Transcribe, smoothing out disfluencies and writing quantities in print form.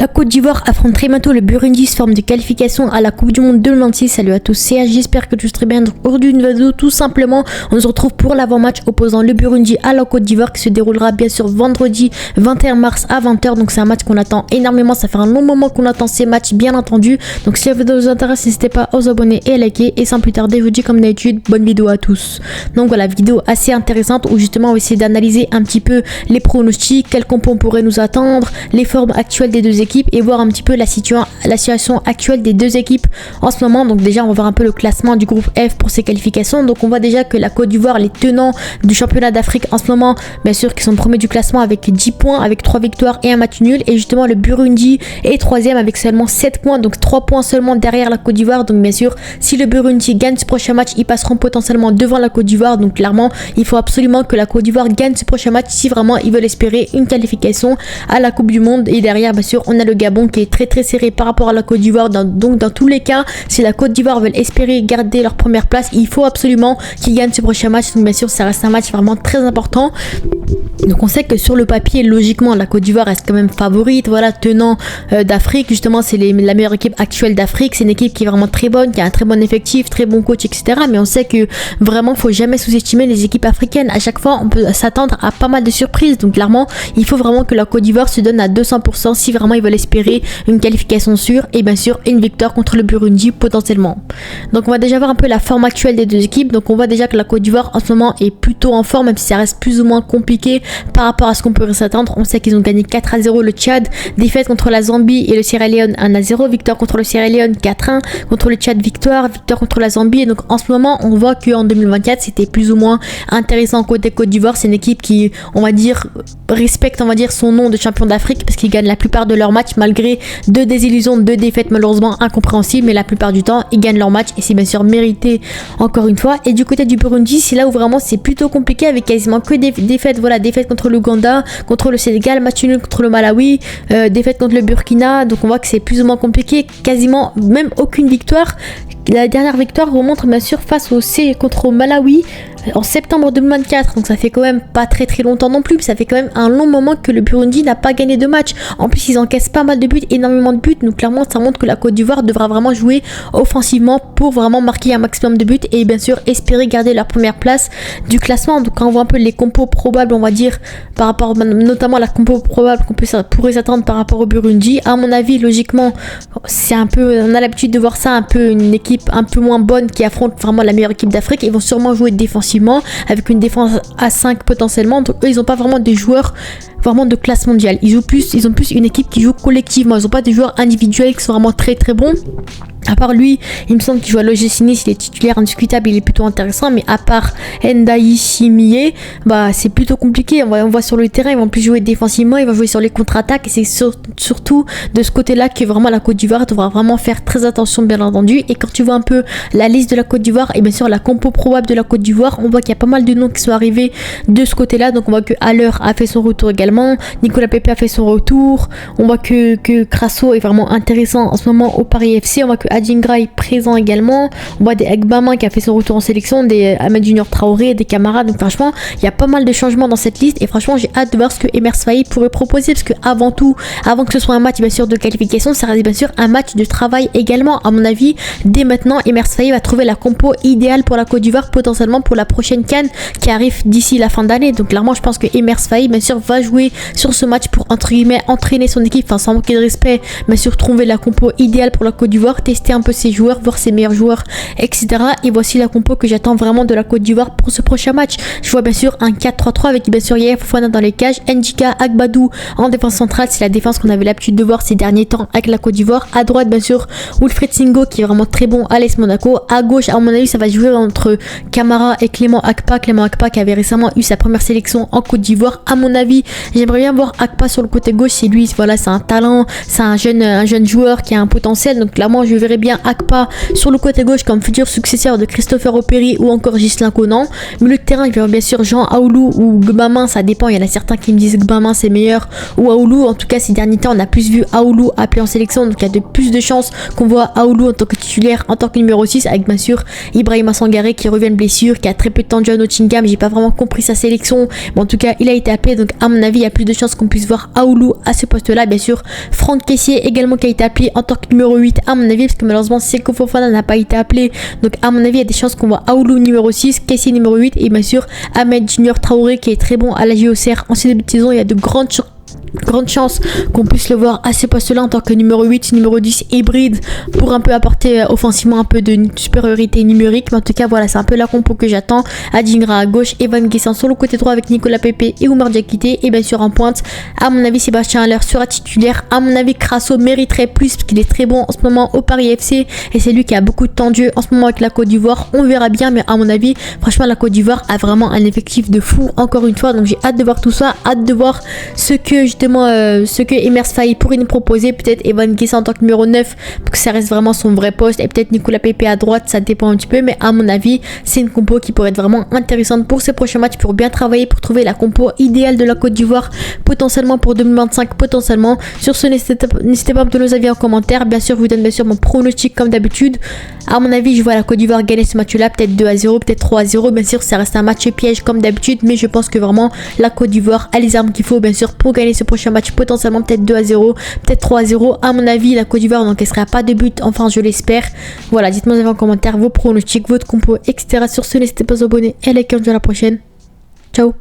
La Côte d'Ivoire affronte très bientôt le Burundi sous forme de qualification à la Coupe du Monde 2026. Salut à tous, c'est H, j'espère que tu vas très bien. Donc aujourd'hui une vidéo tout simplement, on se retrouve pour l'avant-match opposant le Burundi à la Côte d'Ivoire qui se déroulera bien sûr vendredi 21 mars à 20 h. Donc c'est un match qu'on attend énormément, ça fait un long moment qu'on attend ces matchs bien entendu. Donc si la vidéo vous intéresse, n'hésitez pas à vous abonner et à liker. Et sans plus tarder, je vous dis comme d'habitude, bonne vidéo à tous. Donc voilà, vidéo assez intéressante où justement on va essayer d'analyser un petit peu les pronostics, quel compo on pourrait nous attendre, les formes actuelles des deux équipes et voir un petit peu la situation actuelle des deux équipes en ce moment. Donc déjà on va voir un peu le classement du groupe F pour ces qualifications. Donc on voit déjà que la Côte d'Ivoire, les tenants du championnat d'Afrique en ce moment, bien sûr qui sont premiers du classement avec 10 points, avec 3 victoires et un match nul, et justement le Burundi est troisième avec seulement 7 points, donc 3 points seulement derrière la Côte d'Ivoire. Donc bien sûr si le Burundi gagne ce prochain match, ils passeront potentiellement devant la Côte d'Ivoire. Donc clairement il faut absolument que la Côte d'Ivoire gagne ce prochain match si vraiment ils veulent espérer une qualification à la Coupe du Monde. Et derrière bien sûr on a le Gabon qui est très serré par rapport à la Côte d'Ivoire. Donc dans tous les cas, si la Côte d'Ivoire veut espérer garder leur première place, il faut absolument qu'ils gagnent ce prochain match. Donc bien sûr ça reste un match vraiment très important. Donc on sait que sur le papier, logiquement, la Côte d'Ivoire reste quand même favorite, voilà, tenant d'Afrique. Justement, c'est la meilleure équipe actuelle d'Afrique. C'est une équipe qui est vraiment très bonne, qui a un très bon effectif, très bon coach, etc. Mais on sait que vraiment, faut jamais sous-estimer les équipes africaines. À chaque fois, on peut s'attendre à pas mal de surprises. Donc clairement, il faut vraiment que la Côte d'Ivoire se donne à 200% si vraiment ils veulent espérer une qualification sûre et bien sûr une victoire contre le Burundi potentiellement. Donc on va déjà voir un peu la forme actuelle des deux équipes. Donc on voit déjà que la Côte d'Ivoire en ce moment est plutôt en forme, même si ça reste plus ou moins compliqué par rapport à ce qu'on pourrait s'attendre. On sait qu'ils ont gagné 4-0 le Tchad, défaite contre la Zambie et le Sierra Leone 1-0, victoire contre le Sierra Leone 4-1, contre le Tchad victoire contre la Zambie. Et donc en ce moment on voit qu'en 2024 c'était plus ou moins intéressant côté Côte d'Ivoire. C'est une équipe qui, on va dire, respecte, on va dire, son nom de champion d'Afrique parce qu'ils gagnent la plupart de leurs matchs malgré deux désillusions, deux défaites malheureusement incompréhensibles, mais la plupart du temps ils gagnent leurs matchs et c'est bien sûr mérité encore une fois. Et du côté du Burundi, c'est là où vraiment c'est plutôt compliqué avec quasiment que des défaites. Voilà, défaite contre l'Ouganda, contre le Sénégal, match nul contre le Malawi, défaite contre le Burkina. Donc on voit que c'est plus ou moins compliqué, quasiment même aucune victoire. La dernière victoire remonte bien sûr face au C contre le Malawi en septembre 2024, donc ça fait quand même pas très longtemps non plus, mais ça fait quand même un long moment que le Burundi n'a pas gagné de match. En plus ils encaissent pas mal de buts, énormément de buts, donc clairement ça montre que la Côte d'Ivoire devra vraiment jouer offensivement pour vraiment marquer un maximum de buts et bien sûr espérer garder leur première place du classement. Donc quand on voit un peu les compos probables, on va dire, par rapport notamment à la compo probable qu'on pourrait s'attendre par rapport au Burundi, à mon avis logiquement c'est un peu, on a l'habitude de voir ça, un peu une équipe un peu moins bonne qui affronte vraiment la meilleure équipe d'Afrique. Ils vont sûrement jouer défensivement avec une défense à 5 potentiellement. Donc eux ils n'ont pas vraiment des joueurs vraiment de classe mondiale. Ils ont plus une équipe qui joue collectivement. Ils n'ont pas des joueurs individuels qui sont vraiment très bons. À part lui, il me semble qu'il joue à l'OGC Nice, il est titulaire indiscutable, il est plutôt intéressant, mais à part Ndaï Chimie, bah c'est plutôt compliqué. On voit sur le terrain, ils vont plus jouer défensivement, ils vont jouer sur les contre-attaques, et c'est surtout de ce côté-là que vraiment la Côte d'Ivoire devra vraiment faire très attention, bien entendu. Et quand tu vois un peu la liste de la Côte d'Ivoire et bien sûr la compo probable de la Côte d'Ivoire, on voit qu'il y a pas mal de noms qui sont arrivés de ce côté-là. Donc on voit que Haller a fait son retour également, Nicolas Pepe a fait son retour, on voit que Crasso est vraiment intéressant en ce moment au Paris FC, on voit que Adingra est présent également, on voit des Egbama qui a fait son retour en sélection, des Ahmed Junior Traoré, des camarades. Donc franchement il y a pas mal de changements dans cette liste et franchement j'ai hâte de voir ce que Emer Faye pourrait proposer, parce que avant que ce soit un match bien sûr de qualification, ça reste bien sûr un match de travail également. À mon avis dès maintenant Emer Faye va trouver la compo idéale pour la Côte d'Ivoire potentiellement pour la prochaine CAN qui arrive d'ici la fin d'année. Donc clairement je pense que Emer Faye bien sûr va jouer sur ce match pour entre guillemets entraîner son équipe, enfin sans manquer de respect, bien sûr trouver la compo idéale pour la Côte d'Ivoire, tester un peu ses joueurs, voir ses meilleurs joueurs, etc. Et voici la compo que j'attends vraiment de la Côte d'Ivoire pour ce prochain match. Je vois bien sûr un 4-3-3 avec bien sûr Yaya Fofana dans les cages, Ndjika Agbadou en défense centrale, c'est la défense qu'on avait l'habitude de voir ces derniers temps avec la Côte d'Ivoire. À droite bien sûr Wilfried Singo qui est vraiment très bon à l'AS Monaco. À gauche à mon avis ça va jouer entre Camara et Clément Akpa qui avait récemment eu sa première sélection en Côte d'Ivoire. À mon avis j'aimerais bien voir Akpa sur le côté gauche, c'est lui, voilà, c'est un talent, c'est un jeune joueur qui a un potentiel, donc clairement je verrai verrai bien Akpa sur le côté gauche comme futur successeur de Christopher Operi ou encore Ghislain Conan. Milieu de terrain, je verrai bien sûr Jean Aoulou ou Gbamin, ça dépend. Il y en a certains qui me disent Gbamin c'est meilleur ou Aoulou. En tout cas, ces derniers temps, on a plus vu Aoulou appelé en sélection, donc il y a de plus de chances qu'on voit Aoulou en tant que titulaire, en tant que numéro 6, avec bien sûr Ibrahima Sangaré qui revient de blessure, qui a très peu de temps de jeu à Nottingham. J'ai pas vraiment compris sa sélection, mais en tout cas, il a été appelé, donc à mon avis, il y a plus de chances qu'on puisse voir Aoulou à ce poste-là. Bien sûr, Franck Kessié également qui a été appelé en tant que numéro 8 à mon avis, parce que malheureusement Seko Fofana n'a pas été appelé, donc à mon avis, il y a des chances qu'on voit Aoulou numéro 6, Kessié numéro 8 et bien sûr Ahmed Junior Traoré qui est très bon à la JOCR en ce début de saison. Il y a de grandes chance qu'on puisse le voir à ce poste là en tant que numéro 8, numéro 10 hybride pour un peu apporter offensivement un peu de supériorité numérique. Mais en tout cas voilà, c'est un peu la compo que j'attends. Adingra à gauche, Evan Guessant sur le côté droit avec Nicolas Pepe et Oumar Diakité, et bien sûr en pointe à mon avis Sébastien Haller sera titulaire. À mon avis Crasso mériterait plus parce qu'il est très bon en ce moment au Paris FC et c'est lui qui a beaucoup de temps de jeu en ce moment avec la Côte d'Ivoire. On verra bien, mais à mon avis franchement la Côte d'Ivoire a vraiment un effectif de fou encore une fois, donc j'ai hâte de voir tout ça, hâte de voir ce que Emers Faye pourrait nous proposer. Peut-être Evan Guessant en tant que numéro 9 parce que ça reste vraiment son vrai poste, et peut-être Nicolas Pepe à droite, ça dépend un petit peu, mais à mon avis c'est une compo qui pourrait être vraiment intéressante pour ces prochains matchs, pour bien travailler, pour trouver la compo idéale de la Côte d'Ivoire potentiellement pour 2025 potentiellement. Sur ce, n'hésitez pas à me donner vos avis en commentaire. Bien sûr, je vous donne bien sûr mon pronostic comme d'habitude. À mon avis, je vois la Côte d'Ivoire gagner ce match-là, peut-être 2-0, peut-être 3-0. Bien sûr, ça reste un match piège comme d'habitude, mais je pense que vraiment la Côte d'Ivoire a les armes qu'il faut bien sûr pour gagner ce prochain match, potentiellement peut-être 2-0, peut-être 3-0. À mon avis, la Côte d'Ivoire n'encaissera pas de but, enfin je l'espère. Voilà, dites-moi en commentaire vos pronostics, votre compo, etc. Sur ce, n'hésitez pas à vous abonner et à liker. À la prochaine. Ciao.